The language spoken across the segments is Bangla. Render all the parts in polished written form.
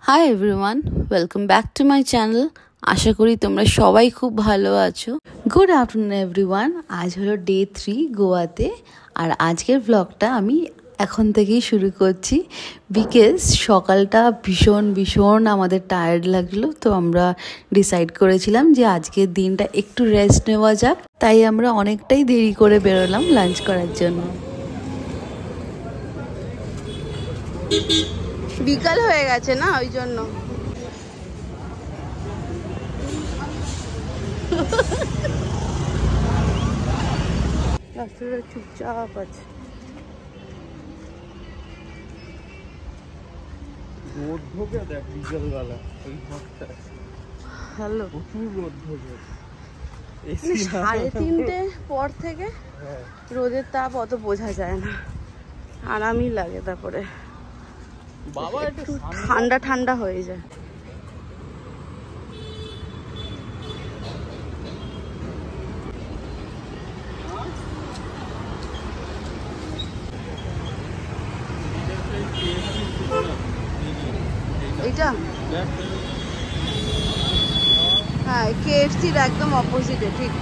High everyone, welcome back to my channel. আশা করি তোমরা সবাই খুব ভালো আছো। Good afternoon everyone. আজ হলো ডে 3 গোয়াতে। আর আজকের ব্লগটা আমি এখন থেকেই শুরু করছি বিকজ সকালটা ভীষণ আমাদের টায়ার্ড লাগলো। তো আমরা ডিসাইড করেছিলাম যে আজকের দিনটা একটু রেস্ট নেওয়া যাক, তাই আমরা অনেকটাই দেরি করে বেরোলাম লাঞ্চ করার জন্য। বিকাল হয়ে গেছে না, ওই জন্য রাস্তাটা চুপচাপ আছে। হ্যালো, 3:30 পর থেকে রোদের তাপ অত বোঝা যায় না, আরামই লাগে। তারপরে একটু ঠান্ডা ঠান্ডা হয়ে যায়। এইটা হ্যাঁ, কেএফসির একদম অপোজিটে, ঠিক।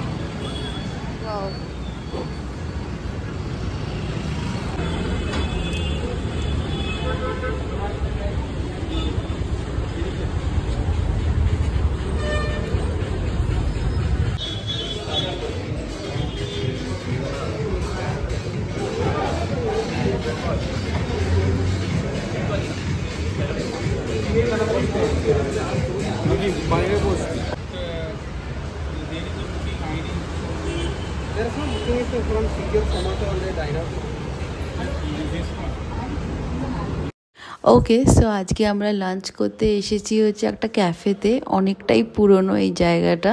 ওকে, সো আজকে আমরা লাঞ্চ করতে এসেছি হচ্ছে একটা ক্যাফেতে। অনেকটাই পুরনো এই জায়গাটা,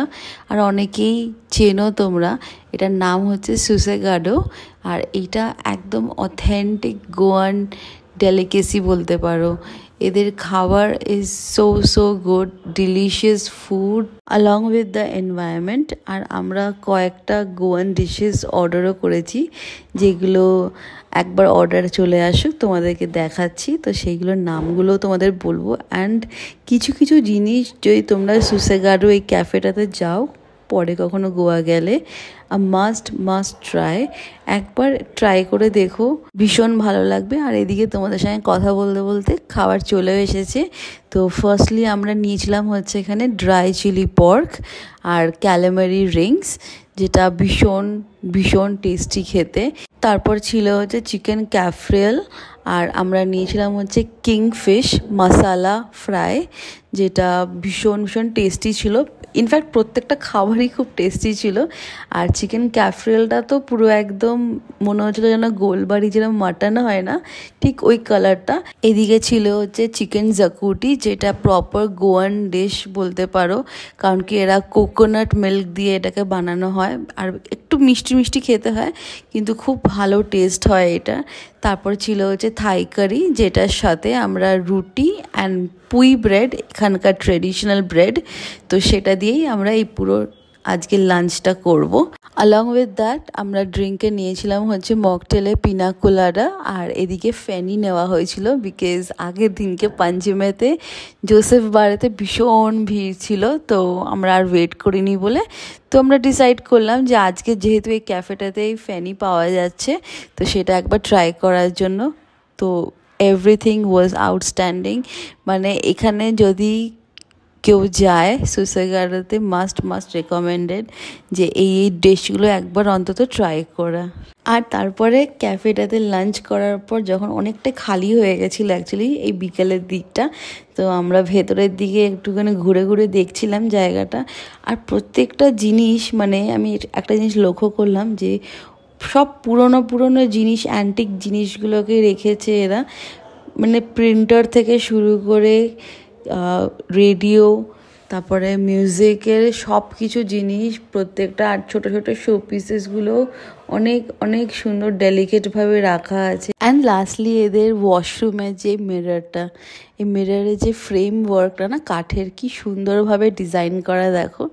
আর অনেকেই চেনো তোমরা। এটার নাম হচ্ছে সুসেগাডো। আর এইটা একদম অথেন্টিক গোয়ান ডেলিকেসি বলতে পারো। এদের খাবার is so good, delicious food along with the environment। আর আমরা কয়েকটা গোয়ান ডিশেস অর্ডারও করেছি, যেগুলো একবার অর্ডার চলে আসুক তোমাদেরকে দেখাচ্ছি। তো সেইগুলোর নামগুলো তোমাদের বলবো। অ্যান্ড কিছু কিছু জিনিস যদি তোমরা সুসেগাডো এই ক্যাফেটাতে যাও পরে কখনো গোয়া গেলে, মাস্ট ট্রাই। একবার ট্রাই করে দেখো, ভীষণ ভালো লাগবে। আর এদিকে তোমাদের সঙ্গে কথা বলতে বলতে খাবার চলেও এসেছে। তো ফার্স্টলি আমরা নিয়েছিলাম হচ্ছে এখানে ড্রাই চিলি পর্ক আর ক্যালামারি রিংস, যেটা ভীষণ টেস্টি খেতে। তারপর ছিল হচ্ছে চিকেন ক্যাফ্রিয়াল, আর আমরা নিয়েছিলাম হচ্ছে কিংফিশ মশালা ফ্রাই, যেটা ভীষণ টেস্টি ছিল। ইনফ্যাক্ট প্রত্যেকটা খাবারই খুব টেস্টি ছিল। আর চিকেন ক্যাফ্রিয়ালটা তো পুরো একদম মনে হচ্ছিলো যেন গোলবাড়ি যেরকম মাটন হয় না, ঠিক ওই কালারটা। এদিকে ছিল হচ্ছে চিকেন জাকুটি, যেটা প্রপার গোয়ান ডিশ বলতে পারো, কারণ কি এরা কোকোনাট মিল্ক দিয়ে এটাকে বানানো হয়। আর একটু মিষ্টি খেতে হয়, কিন্তু খুব ভালো টেস্ট হয় এটা। তারপর ছিল হচ্ছে থাই কারি, যেটার সাথে আমরা রুটি অ্যান্ড পুই ব্রেড, এখানকার ট্রেডিশনাল ব্রেড, তো সেটা দিয়েই আমরা এই পুরো আজকের লাঞ্চটা করব। along with that আমরা ড্রিঙ্কে নিয়েছিলাম হচ্ছে মকটেলে পিনা কোলাডা, আর এদিকে ফেনি নেওয়া হয়েছিল বিকজ আগের দিনকে পাঞ্জিমেতে জোসেফ বারেতে ভীষণ ভিড় ছিল। তো আমরা আর ওয়েট করিনি বলে তো আমরা ডিসাইড করলাম যে আজকে যেহেতু এই ক্যাফেটাতেই ফেনি পাওয়া যাচ্ছে, তো সেটা একবার ট্রাই করার জন্য। তো এভরিথিং ওয়াজ আউটস্ট্যান্ডিং। মানে এখানে যদি কেউ যায় সুসেগাডোতে, মাস্ট রেকমেন্ডেড যে এই ডিশগুলো একবার অন্তত ট্রাই করা। আর তারপরে ক্যাফেটাতে লাঞ্চ করার পর যখন অনেকটা খালি হয়ে গেছিলো অ্যাকচুয়ালি এই বিকেলের দিকটা, তো আমরা ভেতরের দিকে একটুখানি ঘুরে দেখছিলাম জায়গাটা। আর প্রত্যেকটা জিনিস, মানে আমি একটা জিনিস লক্ষ্য করলাম যে সব পুরনো জিনিস, অ্যান্টিক জিনিসগুলোকে রেখেছে এরা। মানে প্রিন্টার থেকে শুরু করে রেডিও, তারপরে মিউজিকের সব কিছু জিনিস, প্রত্যেকটা। আর ছোট শো পিসেসগুলো অনেক সুন্দর ডেলিকেটভাবে রাখা আছে। অ্যান্ড লাস্টলি এদের ওয়াশরুমের যে মিররটা, এই মিররের যে ফ্রেম ওয়ার্কটা না কাঠের, কি সুন্দরভাবে ডিজাইন করা, দেখো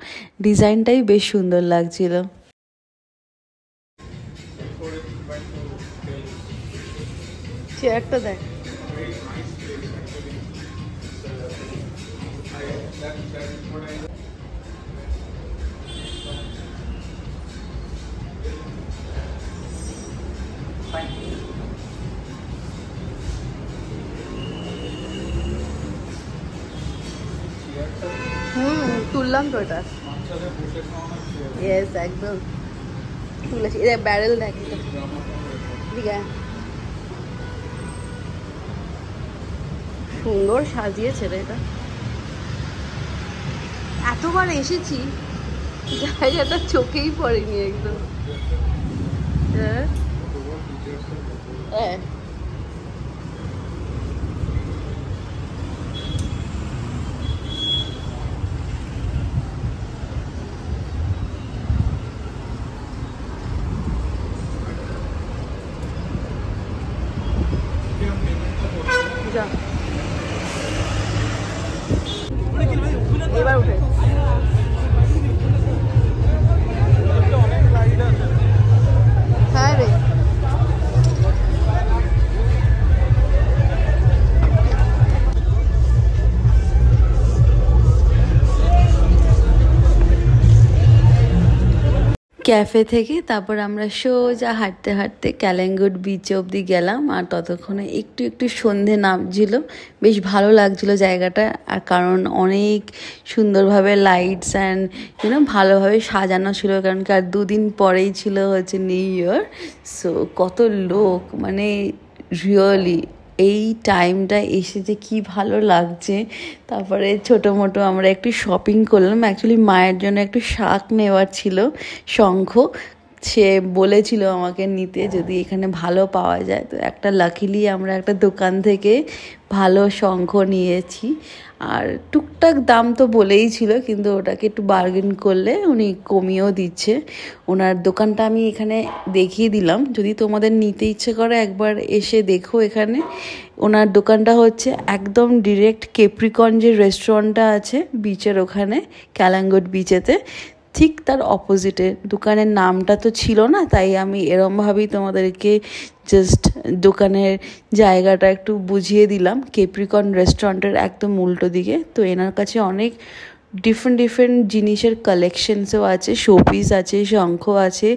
ডিজাইনটাই বেশ সুন্দর লাগছিল। চেয়ারটা দেখ। তুললাম তো এটা। ইয়েস, একদম তুলেছি। এটা ব্যারেল দেখ, ঠিক আছে, সুন্দর সাজিয়েছে রে এটা। এতবার এসেছি, জায়গাটা চোখেই পড়েনি একদম। হ্যাঁ, এবার উঠে হ্যাঁ রে। ক্যাফে থেকে তারপর আমরা সোজা হাঁটতে হাঁটতে ক্যালেঙ্গুড বিচ অবধি গেলাম। আর ততক্ষণে একটু একটু সন্ধে নামছিল, বেশ ভালো লাগছিল জায়গাটা। আর কারণ অনেক সুন্দরভাবে লাইটস অ্যান্ড ভালোভাবে সাজানো ছিল, কারণ কি আর 2 দিন পরেই ছিল হচ্ছে নিউ ইয়ার। সো কত লোক, মানে রিয়েলি এই টাইমটা এসে যে কী ভালো লাগছে। তারপরে ছোটো মোটো আমরা একটু শপিং করলাম। অ্যাকচুয়ালি মায়ের জন্য একটু শাক নেওয়ার ছিল, শঙ্খ। সে বলেছিল আমাকে নিতে যদি এখানে ভালো পাওয়া যায়। তো একটা লাকিলি আমরা একটা দোকান থেকে ভালো শঙ্খ নিয়েছি। আর টুকটাক দাম তো বলেই ছিল, কিন্তু ওটাকে একটু বার্গেন করলে উনি কমিয়েও দিচ্ছে। ওনার দোকানটা আমি এখানে দেখিয়ে দিলাম, যদি তোমাদের নিতে ইচ্ছে করে একবার এসে দেখো এখানে। ওনার দোকানটা হচ্ছে একদম ডিরেক্ট কেপ্রিকন যে রেস্টুরেন্টটা আছে বিচের ওখানে, ক্যালাঙ্গুড বিচেতে ঠিক তার অপোজিটে। দোকানের নামটা তো ছিল না, তাই আমি এরমভাবেই তোমাদেরকে জাস্ট দোকানের জায়গাটা একটু বুঝিয়ে দিলাম। কেপ্রিকন রেস্টুরেন্টের একদম উল্টো দিকে। তো এনার কাছে অনেক ডিফারেন্ট জিনিসের কালেকশনসও আছে, শোপিস আছে, শঙ্খ আছে,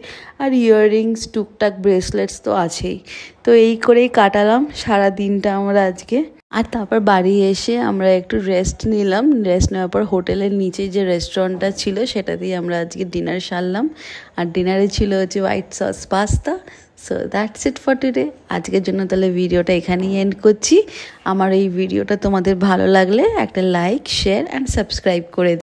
আর ইয়াররিংস, টুকটাক ব্রেসলেটস তো আছেই। তো এই করেই কাটালাম সারা দিনটা আমরা আজকে। আর তারপর বাড়ি এসে আমরা একটু রেস্ট নিলাম। রেস্ট নেওয়ার পর হোটেলের নিচে যে রেস্টুরেন্টটা ছিল সেটা দিয়ে আমরা আজকে ডিনার সারলাম। আর ডিনারে ছিল হচ্ছে white sauce pasta. So that's it for today. আজকের জন্য তাহলে ভিডিওটা এখানেই এন্ড করছি। আমার এই ভিডিওটা তোমাদের ভালো লাগলে একটা লাইক, শেয়ার অ্যান্ড সাবস্ক্রাইব করে